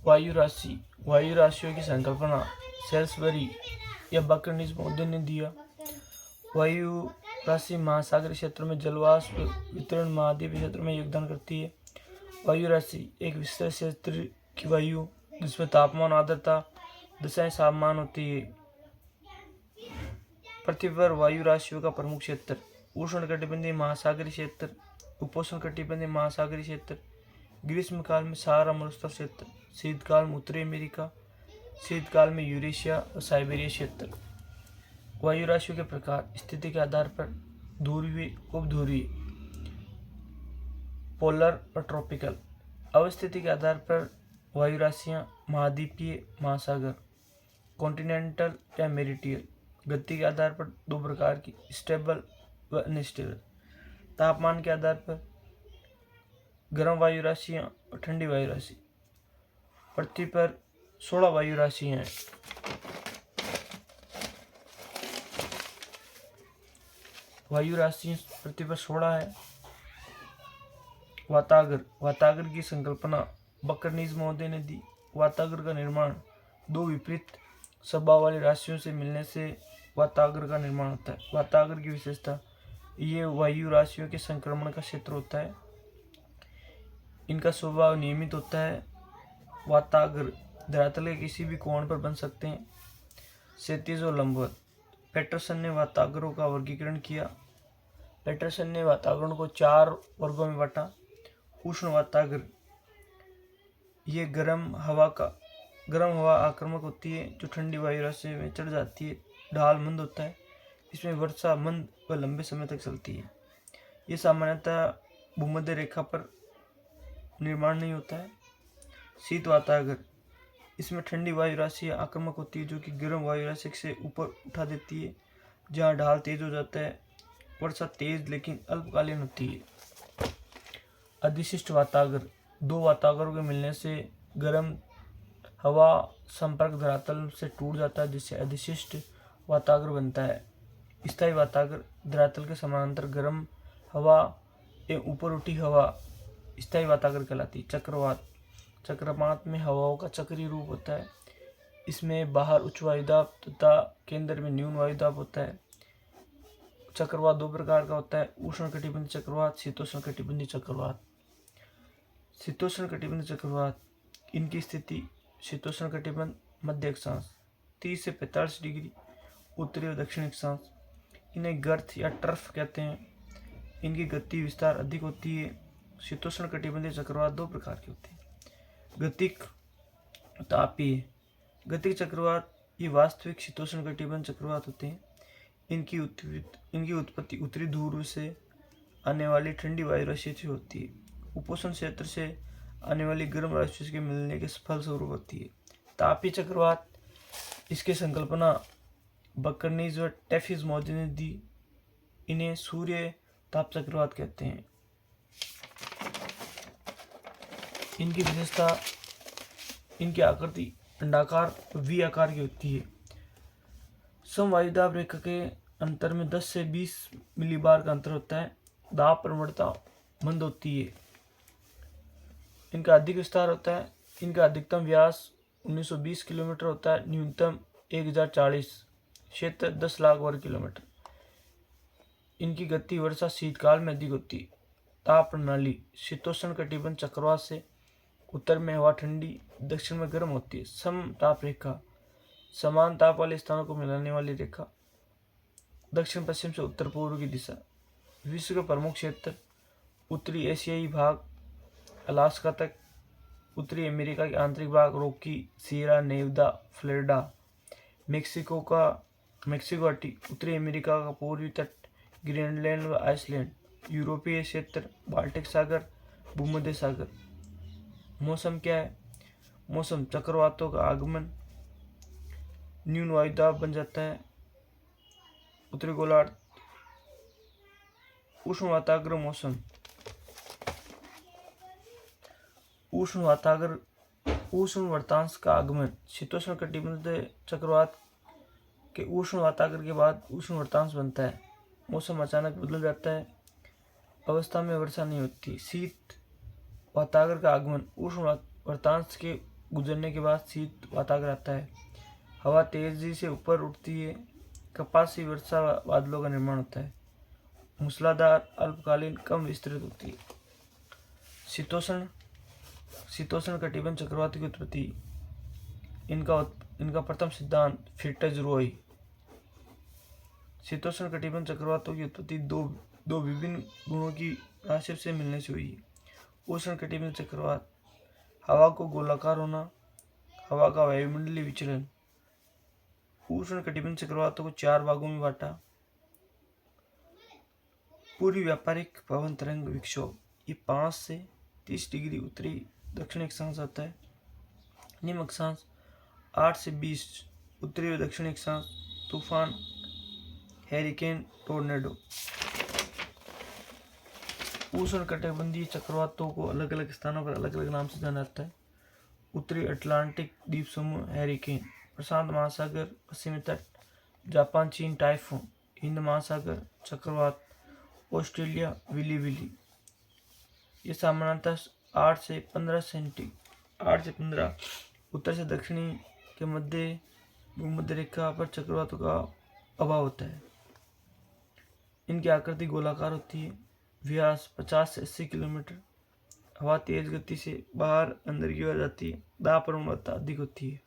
वायु राशि। वायु राशियों की संकल्पना सेल्सबरी या बकरनीज महोदय ने दिया। वायु राशि महासागरीय क्षेत्र में जलवाष्प वितरण महाद्वीपीय क्षेत्र में योगदान करती है। वायु राशि एक विशेष क्षेत्र की वायु जिसमें तापमान आर्द्रता दशाएं समान होती है। पृथ्वी पर वायु राशियों का प्रमुख क्षेत्र उष्णकटिबंधीय महासागरीय क्षेत्र, उपोष्णकटिबंधीय महासागरीय क्षेत्र, ग्रीष्म काल में सहारा मरुस्थल क्षेत्र, शीतकाल में उत्तरी अमेरिका, शीतकाल में यूरेशिया और साइबेरिया क्षेत्र। वायु राशियों के प्रकार स्थिति के आधार पर ध्रुवीय, उपध्रुवीय, पोलर और ट्रॉपिकल। अवस्थिति के आधार पर वायु राशियाँ महाद्वीपीय, महासागर, कॉन्टिनेंटल या मेरिटियल। गति के आधार पर दो प्रकार की, स्टेबल व अनस्टेबल। तापमान के आधार पर गर्म वायु राशियाँ और ठंडी वायु राशि। पृथ्वी पर 16 वायु राशियाँ हैं। वायु राशि पृथ्वी पर 16 है। वातागर। वातागर की संकल्पना बकरनीज महोदय ने दी। वातागर का निर्माण दो विपरीत स्वभाव वाली राशियों से मिलने से वातागर का निर्माण होता है। वातागर की विशेषता ये वायु राशियों के संक्रमण का क्षेत्र होता है। इनका स्वभाव नियमित होता है। वातागर धरातल के किसी भी कोण पर बन सकते हैं, क्षैतिज और लंबवत। पैटरसन ने वातागरों का वर्गीकरण किया। पैटरसन ने वातागरों को 4 वर्गों में बांटा। उष्ण वातागर, ये गर्म हवा आक्रामक होती है जो ठंडी वायु राशि में चढ़ जाती है। ढाल मंद होता है, इसमें वर्षा मंद व लंबे समय तक चलती है। ये सामान्यतः भूमध्य रेखा पर निर्माण नहीं होता है। शीत वातागर, इसमें ठंडी वायु राशि आक्रामक होती है जो कि गर्म वायु राशि से ऊपर उठा देती है। जहाँ ढाल तेज हो जाता है, वर्षा तेज लेकिन अल्पकालीन होती है। अधिशिष्ट वातागर, दो वातागरों के मिलने से गर्म हवा संपर्क धरातल से टूट जाता है जिससे अधिशिष्ट वातागर बनता है। स्थायी वातागर, धरातल के समानांतर गर्म हवा एवं ऊपर उठी हवा स्थायी वातागर कहलाती है। चक्रवात, चक्रवात में हवाओं का चक्रीय रूप होता है। इसमें बाहर उच्च वायुदाब तथा केंद्र में न्यून वायुदाब होता है। चक्रवात दो प्रकार का होता है, उष्णकटिबंधीय चक्रवात, शीतोष्णकटिबंधीय चक्रवात। शीतोष्णकटिबंधीय चक्रवात, इनकी स्थिति शीतोष्णकटिबंध मध्य अक्षांश 30 से 45 डिग्री उत्तरी और दक्षिण अक्षांश। इन्हें गर्त या टर्फ कहते हैं। इनकी गति विस्तार अधिक होती है। शीतोष्णकटिबंधीय चक्रवात दो प्रकार के होते हैं, गतिक, तापीय। गतिक चक्रवात ये वास्तविक शीतोष्णकटिबंधीय चक्रवात होते हैं। इनकी उत्पत्ति उत्तरी ध्रुव से आने वाली ठंडी वायु राशि से होती है। उपोष्ण क्षेत्र से आने वाली गर्म राशि के मिलने के फलस्वरूप होती है। तापीय चक्रवात, इसकी संकल्पना बकरनीज व टेफिस महोदय ने दी। इन्हें सूर्य ताप चक्रवात कहते हैं। इनकी विशेषता, इनकी आकृति अंडाकार वी आकार की होती है। समवायुदाब रेखा के अंतर में 10 से 20 मिलीबार का अंतर होता है। दाब प्रवणता मंद होती है। इनका अधिक विस्तार होता है। इनका अधिकतम व्यास 1920 किलोमीटर होता है, न्यूनतम 1040, क्षेत्र 10 लाख वर्ग किलोमीटर। इनकी गति वर्षा शीतकाल में अधिक होती है। ताप प्रणाली, शीतोष्ण कटिबंध चक्रवात से उत्तर में हवा ठंडी, दक्षिण में गर्म होती है। सम ताप रेखा, समान ताप वाले स्थानों को मिलाने वाली रेखा, दक्षिण पश्चिम से उत्तर पूर्व की दिशा। विश्व के प्रमुख क्षेत्र उत्तरी एशियाई भाग अलास्का तक, उत्तरी अमेरिका के आंतरिक भाग Rocky, Sierra Nevada, Florida, Mexico घाटी, उत्तरी अमेरिका का पूर्वी तट, ग्रीनलैंड व आइसलैंड, यूरोपीय क्षेत्र, बाल्टिक सागर, भूमध्य सागर। मौसम क्या है? मौसम चक्रवातों का आगमन, न्यून वायुदाब बन जाता है, उत्तरी गोलार्ध, उष्ण वातागर मौसम। उष्ण वातागर, उष्ण वर्तांश का आगमन, शीतोष्ण कटिबंधीय चक्रवात के उष्ण वातागर के बाद उष्ण वर्तांश बनता है। मौसम अचानक बदल जाता है, अवस्था में वर्षा नहीं होती। शीत वातागर का आगमन, उष्ण वर्तांश के गुजरने के बाद शीत वातावरण आता है। हवा तेजी से ऊपर उठती है। कपासी वर्षा बादलों का निर्माण होता है। मूसलाधार अल्पकालीन कम विस्तृत होती है। शीतोष्ण शीतोष्ण कटिबंध चक्रवात की उत्पत्ति। इनका प्रथम सिद्धांत फ्रिट्ज-रोय। शीतोष्ण कटिबंध चक्रवातों की उत्पत्ति दो विभिन्न गुणों की राशि से मिलने से हुई है। उष्ण कटिबंध चक्रवात, हवा को गोलाकार होना, हवा का वायुमंडलीय विचलन। उष्ण कटिबंध चक्रवातों को 4 भागों में बांटा। पूर्वी व्यापारिक पवन तरंग विक्षोभ, ये 5 से 30 डिग्री उत्तरी दक्षिण अक्षांश आता है। निम्न अक्षांश 8 से 20 उत्तरी व दक्षिण अक्षांश तूफान, हैरिकेन, टोर्नेडो। उष्ण कटिबंधीय चक्रवातों को अलग अलग स्थानों पर अलग अलग नाम से जाना जाता है। उत्तरी अटलांटिक द्वीप समूह हैरिकेन, प्रशांत महासागर पश्चिमी तट, जापान चीन टाइफून, हिंद महासागर चक्रवात, ऑस्ट्रेलिया विली। ये सामान्यतः 8 से 15 उत्तर से दक्षिणी के मध्य भूमध्य रेखा पर चक्रवातों का अभाव होता है। इनकी आकृति गोलाकार होती है। व्यास 50 से 80 किलोमीटर। हवा तेज गति से बाहर अंदर की ओर जाती है। दाब प्रवणता अधिक होती है।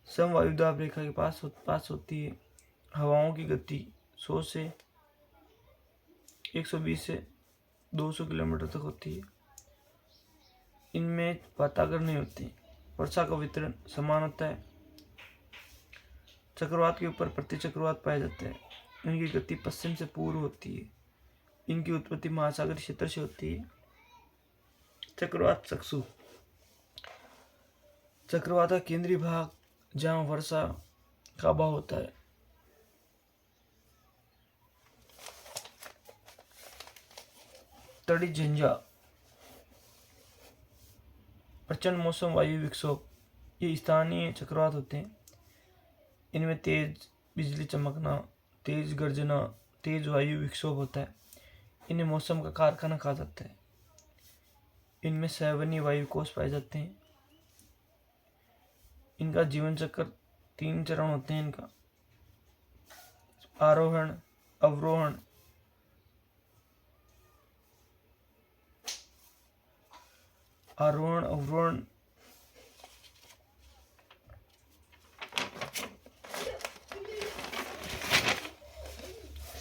समवायुदाब रेखा के पास होती है। हवाओं की गति 100 से 120 से 200 किलोमीटर तक होती है। इनमें वातावरण नहीं होती। वर्षा का वितरण समान होता है। चक्रवात के ऊपर प्रति चक्रवात पाए जाते हैं। इनकी गति पश्चिम से पूर्व होती है। इनकी उत्पत्ति महासागर क्षेत्र से होती है। चक्रवात चक्षु, चक्रवात का केंद्रीय भाग जहां वर्षा का अभाव होता है। तड़ी झंझा, प्रचंड मौसम वायु विक्षोभ, ये स्थानीय चक्रवात होते हैं। इनमें तेज बिजली चमकना, तेज गर्जना, तेज वायु विक्षोभ होता है। इन्हें मौसम का कारखाना कहा जाता है। इनमें सैवनीय वायु कोष पाए जाते हैं। इनका जीवन चक्र 3 चरण होते हैं। इनका आरोहण, अवरोहण, अवरोहण।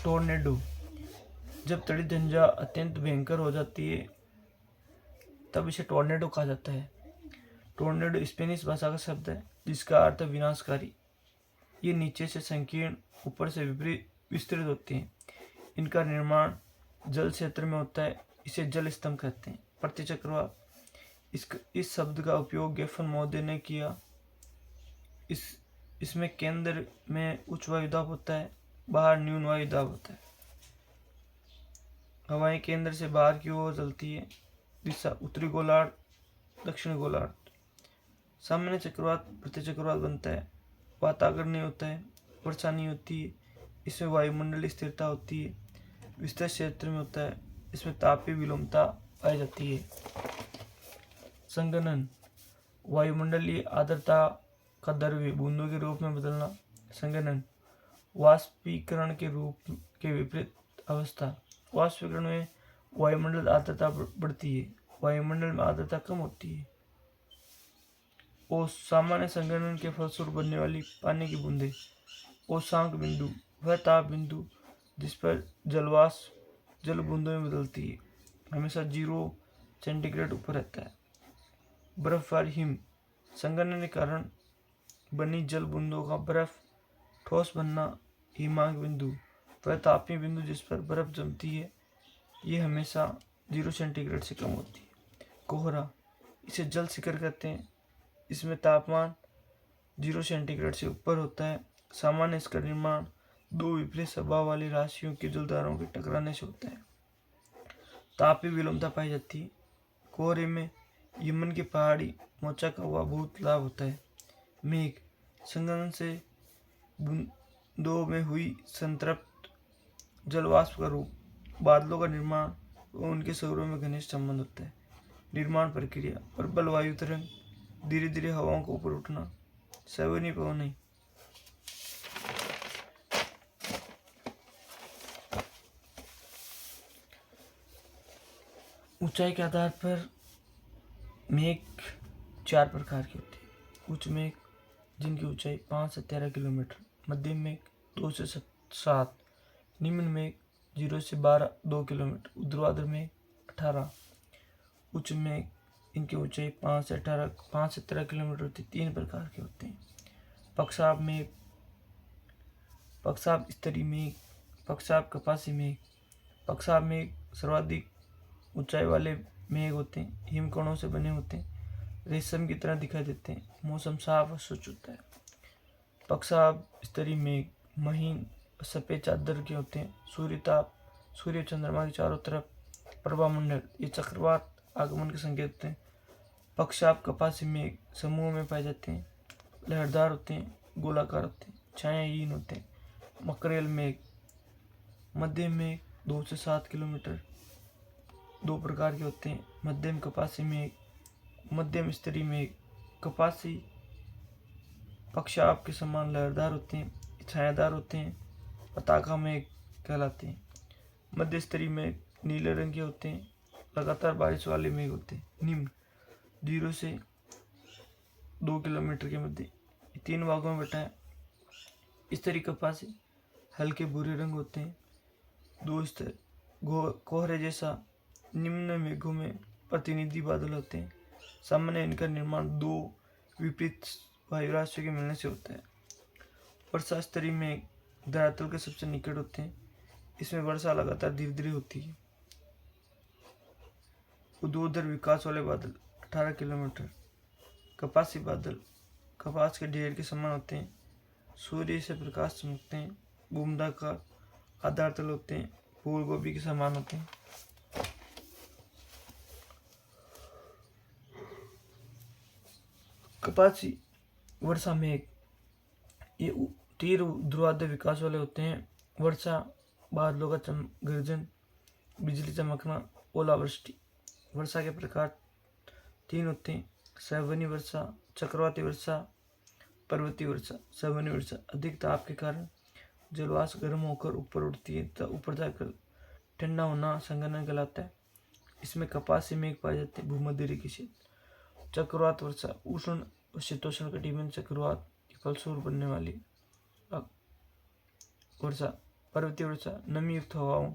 टोर्नेडो, जब तड़ी झंझा अत्यंत भयंकर हो जाती है तब इसे टोर्नेडो कहा जाता है। टोर्नेडो स्पेनिश भाषा का शब्द है जिसका अर्थ विनाशकारी। ये नीचे से संकीर्ण, ऊपर से विपरीत विस्तृत होते हैं। इनका निर्माण जल क्षेत्र में होता है। इसे जल स्तंभ कहते हैं। प्रतिचक्रवात, इस शब्द का उपयोग गेफन महोदय ने किया। इसमें केंद्र में उच्च वायुदाब होता है, बाहर न्यून वायुदाब होता है। हवाएं केंद्र से बाहर की ओर चलती है। दिशा उत्तरी गोलार्ध, दक्षिणी गोलार्ध। सामान्य चक्रवात प्रतिचक्रवात बनता है। वातावरण नहीं होता है। वर्षा नहीं होती है। इसमें वायुमंडलीय स्थिरता होती है। विस्तृत क्षेत्र में होता है। इसमें तापीय विलोमता पाई जाती है। संघनन, वायुमंडलीय आर्द्रता का द्रव्य बूंदों के रूप में बदलना। संघनन, वाष्पीकरण के रूप के विपरीत अवस्था। वाष्पीकरण में वायुमंडल आर्द्रता बढ़ती है। वायुमंडल में आर्द्रता कम होती है। और सामान्य संघनन के फलस्वरूप बनने वाली पानी की बूंदें। ओसांक बिंदु, वह ताप बिंदु जिस पर जलवाष्प जल बूंदों में बदलती है, हमेशा 0 सेंटीग्रेड ऊपर रहता है। बर्फबारी हिम, संघनन के कारण बनी जल बूंदों का बर्फ ठोस बनना। हिमांक बिंदु, वह तापीय बिंदु जिस पर बर्फ जमती है, ये हमेशा 0 सेंटीग्रेड से कम होती है। कोहरा, इसे जल शिखर कहते हैं। इसमें तापमान 0 सेंटीग्रेड से ऊपर होता है। सामान्य इसका निर्माण 2 विपरीत स्वभाव वाली राशियों की जलधाराओं के टकराने से होता है। तापीय विलोमता पाई जाती है। कोहरे में यमन की पहाड़ी मोचा का हुआ बहुत लाभ होता है। मेघ, संघनन से बूंदों में हुई संतृप्त जलवाष्प का रूप। बादलों का निर्माण और उनके स्वरों में घनिष्ठ संबंध होता है। निर्माण प्रक्रिया, प्रबल वायु तरंग, धीरे धीरे हवाओं को ऊपर उठना, सैवनी पवनी। ऊंचाई के आधार पर मेघ 4 प्रकार के होते हैं। उच्च मेघ जिनकी ऊंचाई 5 से 13 किलोमीटर, मध्यम मेघ 2 से 7, निम्न मेघ 0 से 2 किलोमीटर, ऊर्ध्वाधर मेघ 18। उच्च मेघ इनकी ऊंचाई 5 से 13 किलोमीटर होती है। 3 प्रकार के होते हैं। पक्षाप मेघ, पक्षाप स्तरीय मेघ, पक्षाप कपासी मेघ। पक्षाप मेघ सर्वाधिक ऊंचाई वाले मेघ होते हैं, हिमकणों से बने होते हैं, रेशम की तरह दिखाई देते हैं, मौसम साफ और स्वच्छ होता है। पक्षाप स्तरीय मेघ महीन सफेद चादर के होते हैं, सूर्यताप, सूर्य चंद्रमा के चारों तरफ प्रभामंडल, ये चक्रवात आगमन के संकेत होते हैं। पक्षाप कपासी मेघ समूह में पाए जाते हैं, लहरदार होते हैं, गोलाकार होते हैं, छायाहीन होते हैं। मकरेल मेघ, मध्यम मेघ 2 से 7 किलोमीटर, 2 प्रकार के होते हैं। मध्यम कपासी मेघ, मध्यम स्तरीय मेघ। कपासी पक्षाप के समान लहरदार होते हैं, छायादार होते हैं, पताका मेघ कहलाते हैं। मध्य स्तरीय मेघ नीले रंग के होते हैं, लगातार बारिश वाले मेघ होते हैं। निम्न 0 से 2 किलोमीटर के मध्य, 3 भागों में बटा है। स्तरीय कपासी हल्के भूरे रंग होते हैं, 2 स्तर कोहरे जैसा। निम्न मेघों में प्रतिनिधि बादल होते हैं। सामान्य इनका निर्माण 2 विपरीत वायु राशियों के मिलने से होता है। वर्षा स्तरीय मेघ धरातल के सबसे निकट होते हैं, इसमें वर्षा लगातार धीरे धीरे होती है। ऊर्ध्वाधर विकास वाले बादल 18 किलोमीटर। कपासी बादल कपास के ढेर के समान होते हैं, सूर्य से प्रकाश चमकते हैं, घुमदाकार आधार तल होते हैं, फूल गोभी के समान होते हैं। कपासी वर्षा मेघ ये तीव्र ध्रुवाधर विकास वाले होते हैं। वर्षा बादलों का गर्जन, बिजली चमकना, ओलावृष्टि। वर्षा के प्रकार 3 होते हैं, सैवनी वर्षा, चक्रवाती वर्षा, पर्वतीय वर्षा। सैवनी वर्षा अधिक ताप के कारण जलवाष्प गर्म होकर ऊपर उठती है तथा ऊपर जाकर ठंडा होना संघनन कहलाता है। इसमें कपासी मेघ पाए जाते हैं, भूमध्य रेखीय क्षेत्र। चक्रवात वर्षा उष्ण और शीतोष्ण कटिबंध चक्रवात के फलस्वरूप बनने वाली वर्षा। पर्वतीय वर्षा नमी युक्त हवाओं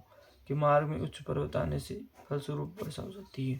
के मार्ग में उच्च पर्वत आने से फलस्वरूप वर्षा हो सकती है।